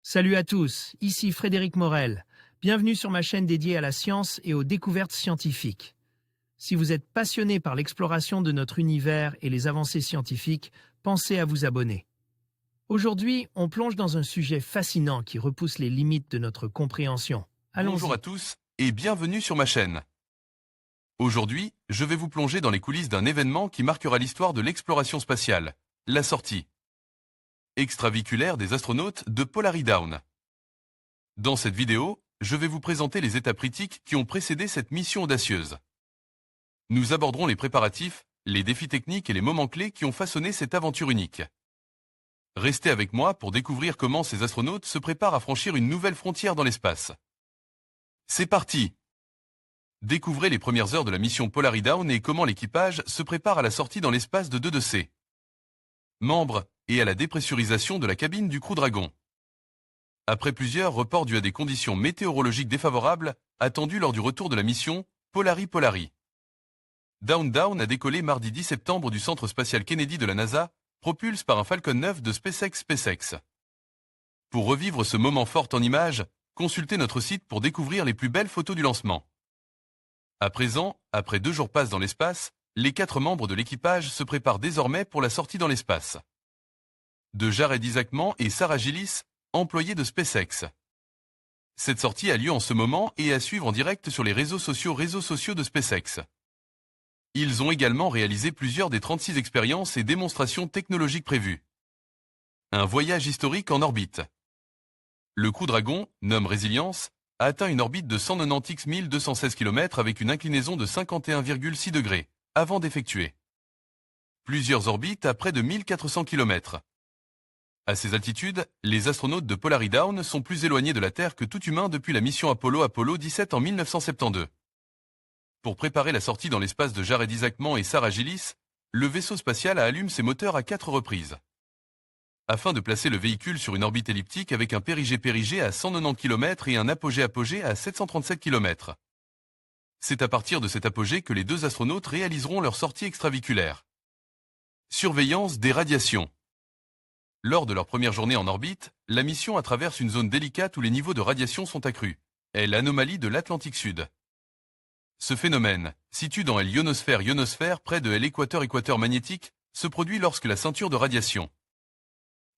Salut à tous, ici Frédéric Morel. Bienvenue sur ma chaîne dédiée à la science et aux découvertes scientifiques. Si vous êtes passionné par l'exploration de notre univers et les avancées scientifiques, pensez à vous abonner. Aujourd'hui, on plonge dans un sujet fascinant qui repousse les limites de notre compréhension. Bonjour Allons-y. à tous et bienvenue sur ma chaîne. Aujourd'hui, je vais vous plonger dans les coulisses d'un événement qui marquera l'histoire de l'exploration spatiale, la sortie extraviculaire des astronautes de Polaridown. Dans cette vidéo, je vais vous présenter les étapes critiques qui ont précédé cette mission audacieuse. Nous aborderons les préparatifs, les défis techniques et les moments clés qui ont façonné cette aventure unique. Restez avec moi pour découvrir comment ces astronautes se préparent à franchir une nouvelle frontière dans l'espace. C'est parti! Découvrez les premières heures de la mission Polaridown et comment l'équipage se prépare à la sortie dans l'espace de 2°C. Membres et à la dépressurisation de la cabine du Crew Dragon. Après plusieurs reports dus à des conditions météorologiques défavorables, attendues lors du retour de la mission Polari. Down a décollé mardi 10 septembre du centre spatial Kennedy de la NASA, propulsé par un Falcon 9 de SpaceX. Pour revivre ce moment fort en images, consultez notre site pour découvrir les plus belles photos du lancement. À présent, après 2 jours passe dans l'espace, les 4 membres de l'équipage se préparent désormais pour la sortie dans l'espace. De Jared Isaacman et Sarah Gillis, employés de SpaceX. Cette sortie a lieu en ce moment et à suivre en direct sur les réseaux sociaux de SpaceX. Ils ont également réalisé plusieurs des 36 expériences et démonstrations technologiques prévues. Un voyage historique en orbite. Le Crew Dragon, nomme Résilience, a atteint une orbite de 190 216 km avec une inclinaison de 51,6 degrés, avant d'effectuer plusieurs orbites à près de 1400 km. À ces altitudes, les astronautes de Polaridown sont plus éloignés de la Terre que tout humain depuis la mission Apollo 17 en 1972. Pour préparer la sortie dans l'espace de Jared Isaacman et Sarah Gillis, le vaisseau spatial allume ses moteurs à 4 reprises. Afin de placer le véhicule sur une orbite elliptique avec un périgée à 190 km et un apogée à 737 km. C'est à partir de cet apogée que les 2 astronautes réaliseront leur sortie extraviculaire. Surveillance des radiations. Lors de leur première journée en orbite, la mission traverse une zone délicate où les niveaux de radiation sont accrus, l'anomalie de l'Atlantique Sud. Ce phénomène, situé dans l'ionosphère près de l'équateur magnétique, se produit lorsque la ceinture de radiation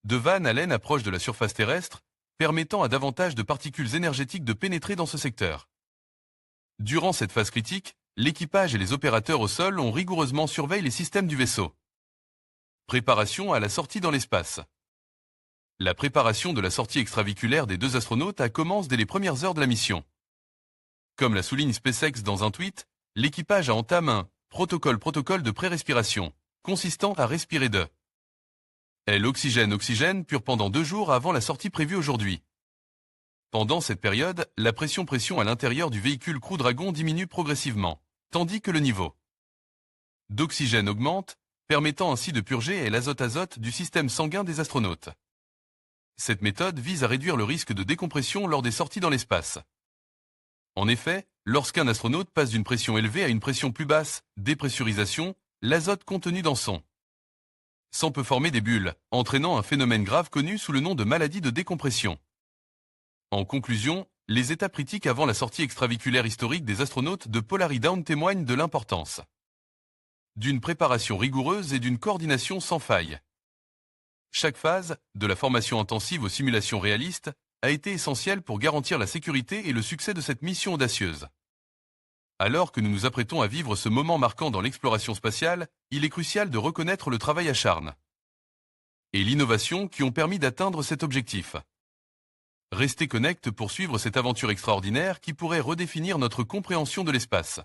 de Van Allen approche de la surface terrestre, permettant à davantage de particules énergétiques de pénétrer dans ce secteur. Durant cette phase critique, l'équipage et les opérateurs au sol ont rigoureusement surveillé les systèmes du vaisseau. Préparation à la sortie dans l'espace. La préparation de la sortie extraviculaire des 2 astronautes commence dès les premières heures de la mission. Comme la souligne SpaceX dans un tweet, l'équipage a entamé un protocole de pré-respiration, consistant à respirer de l'oxygène pur pendant 2 jours avant la sortie prévue aujourd'hui. Pendant cette période, la pression à l'intérieur du véhicule Crew Dragon diminue progressivement, tandis que le niveau d'oxygène augmente, permettant ainsi de purger l'azote du système sanguin des astronautes. Cette méthode vise à réduire le risque de décompression lors des sorties dans l'espace. En effet, lorsqu'un astronaute passe d'une pression élevée à une pression plus basse, dépressurisation, l'azote contenu dans son sang peut former des bulles, entraînant un phénomène grave connu sous le nom de maladie de décompression. En conclusion, les étapes critiques avant la sortie extraviculaire historique des astronautes de Polaridown témoignent de l'importance d'une préparation rigoureuse et d'une coordination sans faille. Chaque phase, de la formation intensive aux simulations réalistes, a été essentielle pour garantir la sécurité et le succès de cette mission audacieuse. Alors que nous nous apprêtons à vivre ce moment marquant dans l'exploration spatiale, il est crucial de reconnaître le travail acharné et l'innovation qui ont permis d'atteindre cet objectif. Restez connectés pour suivre cette aventure extraordinaire qui pourrait redéfinir notre compréhension de l'espace.